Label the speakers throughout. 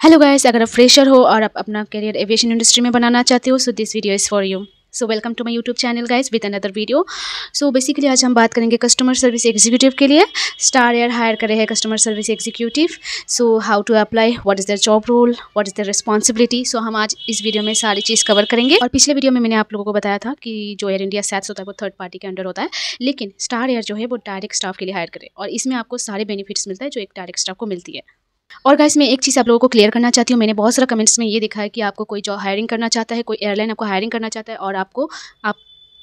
Speaker 1: Hello guys, अगर आप fresher हो और आप अपना करियर एविएशन इंडस्ट्री में बनाना चाहते हो, so this video is for you. So welcome to my YouTube channel guys with another video. So basically आज हम बात करेंगे कस्टमर सर्विस एग्जीक्यूटिव के लिए। स्टार एयर हायर करे है customer service executive. So how to apply, what is their job role, what is their responsibility. So हम आज इस वीडियो में सारी चीज़ कवर करेंगे। और पिछले वीडियो में मैंने आप लोगों को बताया था कि जो एयर इंडिया सैट्स होता है वो थर्ड पार्टी के अंडर होता है, लेकिन स्टार एयर जो है वो डायरेक्ट स्टाफ के लिए हायर करे और इसमें आपको सारे बेनिफिट्स मिलता है जो एक डायरेक्ट स्टाफ को मिलती है। और गाइस मैं एक चीज़ आप लोगों को क्लियर करना चाहती हूँ। मैंने बहुत सारा कमेंट्स में ये देखा है कि आपको कोई जॉब हायरिंग करना चाहता है, कोई एयरलाइन आपको हायरिंग करना चाहता है और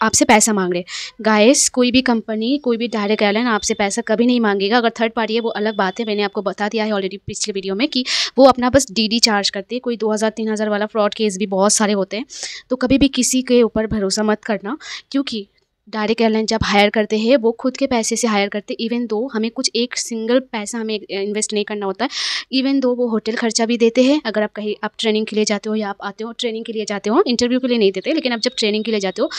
Speaker 1: आपसे पैसा मांग रहे। गाइस कोई भी कंपनी, कोई भी डायरेक्ट एयरलाइन आपसे पैसा कभी नहीं मांगेगा। अगर थर्ड पार्टी है वो अलग बात है, मैंने आपको बता दिया है ऑलरेडी पिछले वीडियो में कि वो अपना बस डीडी चार्ज करते हैं। कोई 2000-3000 वाला फ्रॉड केस भी बहुत सारे होते हैं, तो कभी भी किसी के ऊपर भरोसा मत करना, क्योंकि डायरेक्ट एयरलाइन जब हायर करते हैं वो खुद के पैसे से हायर करते हैं। इवन दो हमें कुछ एक सिंगल पैसा हमें इन्वेस्ट नहीं करना होता है। इवन दो वो होटल खर्चा भी देते हैं। अगर आप कहीं आप ट्रेनिंग के लिए जाते हो या आप आते हो ट्रेनिंग के लिए जाते हो, इंटरव्यू के लिए नहीं देते, लेकिन आप जब ट्रेनिंग के लिए जाते हो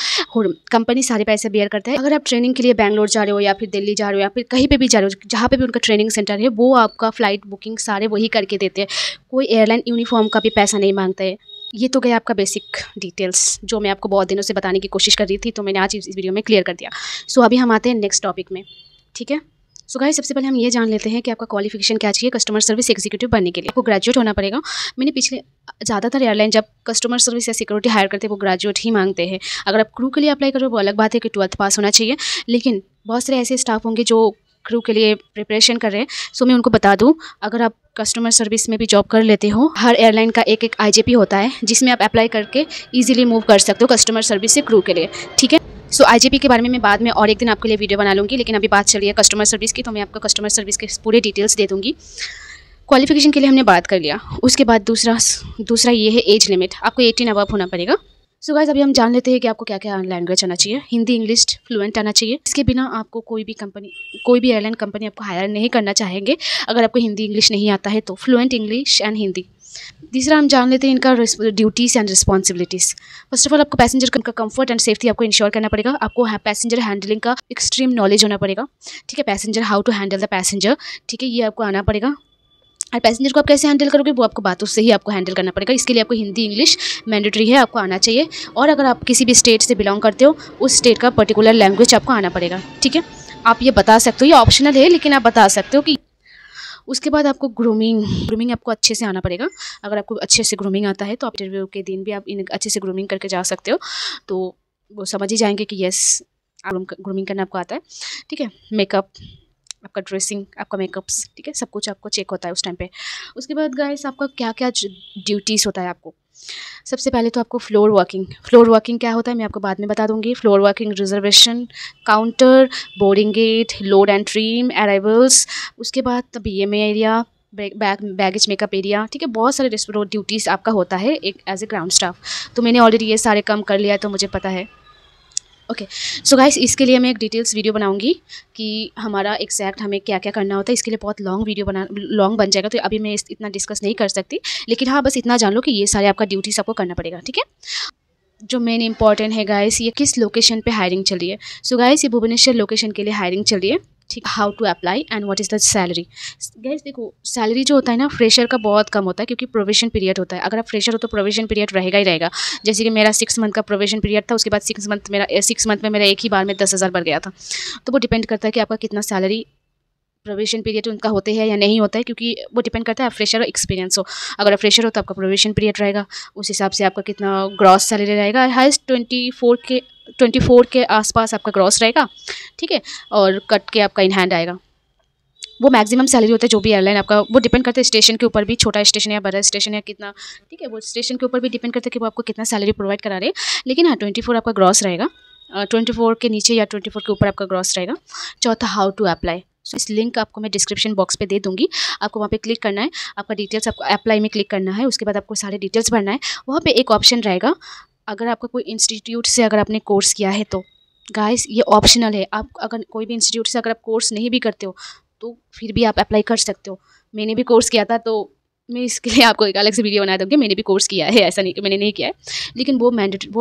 Speaker 1: कंपनी सारे पैसे बेयर करता है। अगर आप ट्रेनिंग के लिए बैंगलोर जा रहे हो या फिर दिल्ली जा रहे हो या फिर कहीं पर भी जा रहे हो, जहाँ पर भी उनका ट्रेनिंग सेंटर है, वो आपका फ्लाइट बुकिंग सारे वही करके देते हैं। कोई एयरलाइन यूनिफॉर्म का भी पैसा नहीं मांगता है। ये तो गया आपका बेसिक डिटेल्स जो मैं आपको बहुत दिनों से बताने की कोशिश कर रही थी, तो मैंने आज इस वीडियो में क्लियर कर दिया। सो अभी हम आते हैं नेक्स्ट टॉपिक में, ठीक है। सो गाइस सबसे पहले हम ये जान लेते हैं कि आपका क्वालिफिकेशन क्या चाहिए कस्टमर सर्विस एग्जीक्यूटिव बनने के लिए। आपको ग्रेजुएट होना पड़ेगा। मैंने पिछले ज़्यादातर एयरलाइन जब कस्टमर सर्विस या सिक्योरिटी हायर करते हैं वो ग्रेजुएट ही मांगते हैं। अगर आप क्रू के लिए अप्लाई करो वो अलग बात है कि 12th पास होना चाहिए, लेकिन बहुत सारे ऐसे स्टाफ होंगे जो क्रू के लिए प्रिपरेशन कर रहे हैं। सो मैं उनको बता दूं, अगर आप कस्टमर सर्विस में भी जॉब कर लेते हो, हर एयरलाइन का एक आईजेपी होता है जिसमें आप अप्लाई करके इजीली मूव कर सकते हो कस्टमर सर्विस से क्रू के लिए, ठीक है। सो आईजेपी के बारे में मैं बाद में और एक दिन आपके लिए वीडियो बना लूँगी, लेकिन अभी बात चलिए कस्टमर सर्विस की, तो मैं आपको कस्टमर सर्विस के पूरे डिटेल्स दे दूँगी। क्वालिफिकेशन के लिए हमने बात कर लिया। उसके बाद दूसरा ये है एज लिमिट। आपको 18 अबव होना पड़ेगा। सो गाइस अभी हम जान लेते हैं कि आपको क्या क्या लैंग्वेज आना चाहिए। हिंदी इंग्लिश फ्लुएंट आना चाहिए। इसके बिना आपको कोई भी एयरलाइन कंपनी आपको हायर नहीं करना चाहेंगे अगर आपको हिंदी इंग्लिश नहीं आता है तो। Fluent English and Hindi. तीसरा हम जान लेते हैं इनका duties and responsibilities. First of all आपको पैसेंजर का कंफर्ट एंड सेफ्टी आपको इंश्योर करना पड़ेगा। आपको पैसेंजर हैंडलिंग का एक्सट्रीम नॉलेज होना पड़ेगा, ठीक है। Passenger, how to handle the passenger, ठीक है, ये आपको आना पड़ेगा। और पैसेंजर को आप कैसे हैंडल करोगे वो आपको बातों से ही आपको हैंडल करना पड़ेगा। इसके लिए आपको हिंदी इंग्लिश मैंडेटरी है, आपको आना चाहिए। और अगर आप किसी भी स्टेट से बिलोंग करते हो उस स्टेट का पर्टिकुलर लैंग्वेज आपको आना पड़ेगा, ठीक है। आप ये बता सकते हो, ये ऑप्शनल है लेकिन आप बता सकते हो कि। उसके बाद आपको ग्रूमिंग आपको अच्छे से आना पड़ेगा। अगर आपको अच्छे से ग्रूमिंग आता है तो आप इंटरव्यू के दिन भी आप अच्छे से ग्रूमिंग करके जा सकते हो, तो वो समझ ही जाएंगे कि येस ग्रूमिंग करना आपको आता है, ठीक है। मेकअप, आपका ड्रेसिंग, आपका मेकअप्स, ठीक है, सब कुछ आपको चेक होता है उस टाइम पे। उसके बाद गाइस आपका क्या क्या ड्यूटीज़ होता है आपको। सबसे पहले तो आपको फ्लोर वर्किंग क्या होता है मैं आपको बाद में बता दूंगी। Floor working, reservation counter, boarding gate, load and trim, arrivals. उसके बाद BMA area, baggage makeup area, ठीक है। बहुत सारे ड्यूटीज़ आपका होता है एक एज ए ग्राउंड स्टाफ। तो मैंने ऑलरेडी ये सारे काम कर लिया है तो मुझे पता है, ओके। सो गाइस इसके लिए मैं एक डिटेल्स वीडियो बनाऊंगी कि हमारा एग्जैक्ट हमें क्या क्या करना होता है। इसके लिए बहुत लॉन्ग बन जाएगा, तो अभी मैं इतना डिस्कस नहीं कर सकती, लेकिन हाँ बस इतना जान लो कि ये सारे आपका ड्यूटीज आपको करना पड़ेगा, ठीक है। जो मेन इंपॉर्टेंट है गाइस, ये किस लोकेशन पे हायरिंग चल रही है। सो गाइस ये भुवनेश्वर लोकेशन के लिए हायरिंग चल रही है, ठीक। How to apply and what is the salary. Guys देखो सैलरी जो होता है ना फ्रेशर का बहुत कम होता है, क्योंकि प्रोविजन पीरियड होता है। अगर आप फ्रेशर हो तो प्रोविजन पीरियड रहेगा ही रहेगा। जैसे कि मेरा 6 मंथ का प्रोविजन पीरियड था, उसके बाद 6 मंथ में मेरा एक ही बार में 10,000 बढ़ गया था। तो वो डिपेंड करता है कि आपका कितना सैलरी प्रोविजन पीरियड उनका होते हैं या नहीं होता है, क्योंकि वो डिपेंड करता है आप फ्रेशर और एक्सपीरियंस हो। अगर आप फ्रेशर हो तो आपका प्रोविजन पीरियड रहेगा, उस हिसाब से आपका कितना ग्रॉस सैलरी रहेगा। हाईएस्ट 24 के आसपास आपका ग्रॉस रहेगा, ठीक है। और कट के आपका इन हैंड आएगा। वो मैक्सिमम सैलरी होता है जो भी एयरलाइन आपका, वो डिपेंड करता है स्टेशन के ऊपर भी, छोटा स्टेशन या बड़ा स्टेशन या कितना, ठीक है। वो स्टेशन के ऊपर भी डिपेंड करता है कि वो आपको कितना सैलरी प्रोवाइड करा रहे हैं। लेकिन हाँ 24 आपका ग्रॉस रहेगा, 24 के नीचे या 24 के ऊपर आपका ग्रॉस रहेगा। चौथा हाउ टू अप्लाई। सो इस लिंक आपको मैं डिस्क्रिप्शन बॉक्स पे दे दूंगी, आपको वहाँ पे क्लिक करना है, आपका डिटेल्स आपको अप्लाई में क्लिक करना है। उसके बाद आपको सारे डिटेल्स भरना है। वहाँ पे एक ऑप्शन रहेगा, अगर आपका कोई इंस्टीट्यूट से अगर आपने कोर्स किया है तो गाइस ये ऑप्शनल है। आप अगर कोई भी इंस्टीट्यूट से अगर आप कोर्स नहीं भी करते हो तो फिर भी आप अप्लाई कर सकते हो। मैंने भी कोर्स किया था, तो मैं इसके लिए आपको एक अलग से वीडियो बना दूँगी। मैंने भी कोर्स किया है, ऐसा नहीं कि मैंने नहीं किया है, लेकिन वो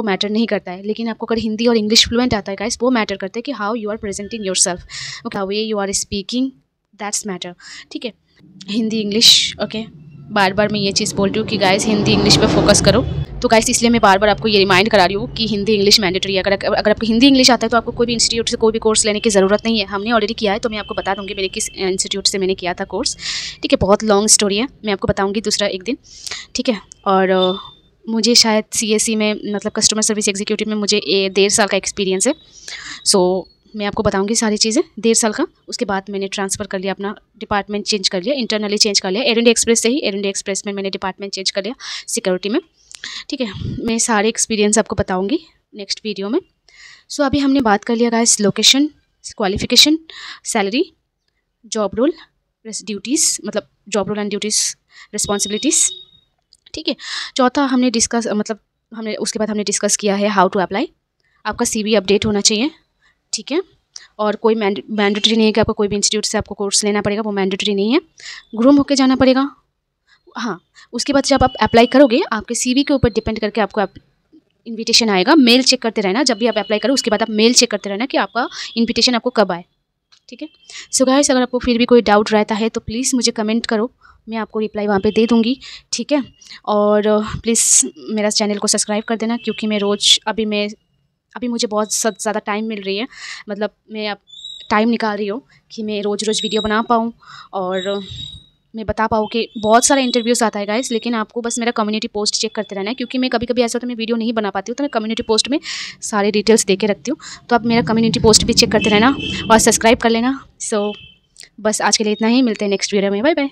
Speaker 1: मैटर नहीं करता है। लेकिन आपको अगर हिंदी और इंग्लिश फ्लुएंट आता है गाइस, वो मैटर करता है कि how you are presenting yourself, okay, how way you are speaking, that's matter, ठीक है। Hindi English, okay. बार बार मैं ये चीज़ बोल रही हूँ कि गाइस हिंदी इंग्लिश पे फोकस करो। तो गाइस इसलिए मैं बार बार आपको ये रिमाइंड करा रही हूँ कि हिंदी इंग्लिश मैंडेटरी है। अगर आपको हिंदी इंग्लिश आता है तो आपको कोई भी इंस्टीट्यूट से कोई भी कोर्स लेने की ज़रूरत नहीं है। हमने ऑलरेडी किया है, तो मैं आपको बता दूँगी मेरे किस इंस्टीट्यूट से मैंने किया था कोर्स। ठीक है, बहुत लॉन्ग स्टोरी है, मैं आपको बताऊँगी दूसरा एक दिन। ठीक है, और मुझे शायद CSE में मतलब कस्टमर सर्विस एग्जीक्यूटिव में मुझे 1.5 साल का एक्सपीरियंस है। सो मैं आपको बताऊंगी सारी चीज़ें 1.5 साल का। उसके बाद मैंने ट्रांसफ़र कर लिया, अपना डिपार्टमेंट चेंज कर लिया, इंटरनली चेंज कर लिया। एयर इंडिया एक्सप्रेस से ही एयर इंडिया एक्सप्रेस में मैंने डिपार्टमेंट चेंज कर लिया सिक्योरिटी में। ठीक है, मैं सारे एक्सपीरियंस आपको बताऊंगी नेक्स्ट वीडियो में। सो अभी हमने बात कर लिया guys location, qualification, salary, job role, duties, मतलब job role and duties, responsibilities. ठीक है, चौथा हमने डिस्कस मतलब उसके बाद हमने डिस्कस किया है हाउ टू अप्लाई। आपका CV अपडेट होना चाहिए। ठीक है, और कोई मैंडेटरी नहीं है कि आपको कोई भी इंस्टीट्यूट से आपको कोर्स लेना पड़ेगा, वो मैंडेटरी नहीं है। ग्रूम होके जाना पड़ेगा। हाँ, उसके बाद जब आप अप्लाई करोगे आपके CV के ऊपर डिपेंड करके आपको इन्विटेशन आएगा। मेल चेक करते रहना जब भी आप अप्लाई करो, उसके बाद आप मेल चेक करते रहना कि आपका इन्विटेशन आपको कब आए। ठीक है, सो गाइस अगर आपको फिर भी कोई डाउट रहता है तो प्लीज़ मुझे कमेंट करो, मैं आपको रिप्लाई वहाँ पे दे दूँगी। ठीक है, और प्लीज़ मेरा चैनल को सब्सक्राइब कर देना, क्योंकि मैं रोज़ अभी मुझे बहुत ज़्यादा टाइम मिल रही है, मतलब मैं अब टाइम निकाल रही हूँ कि मैं रोज़ वीडियो बना पाऊँ और मैं बता पाऊँ कि बहुत सारा इंटरव्यूज़ आता है गाइस। लेकिन आपको बस मेरा कम्युनिटी पोस्ट चेक करते रहना है, क्योंकि मैं कभी कभी ऐसा होता है मैं वीडियो नहीं बना पाती हूँ, तो मैं कम्युनिटी पोस्ट में सारे डिटेल्स दे के रखती हूँ। तो आप मेरा कम्युनिटी पोस्ट भी चेक करते रहना और सब्सक्राइब कर लेना। सो बस आज के लिए इतना ही, मिलते हैं नेक्स्ट वीडियो में। Bye bye.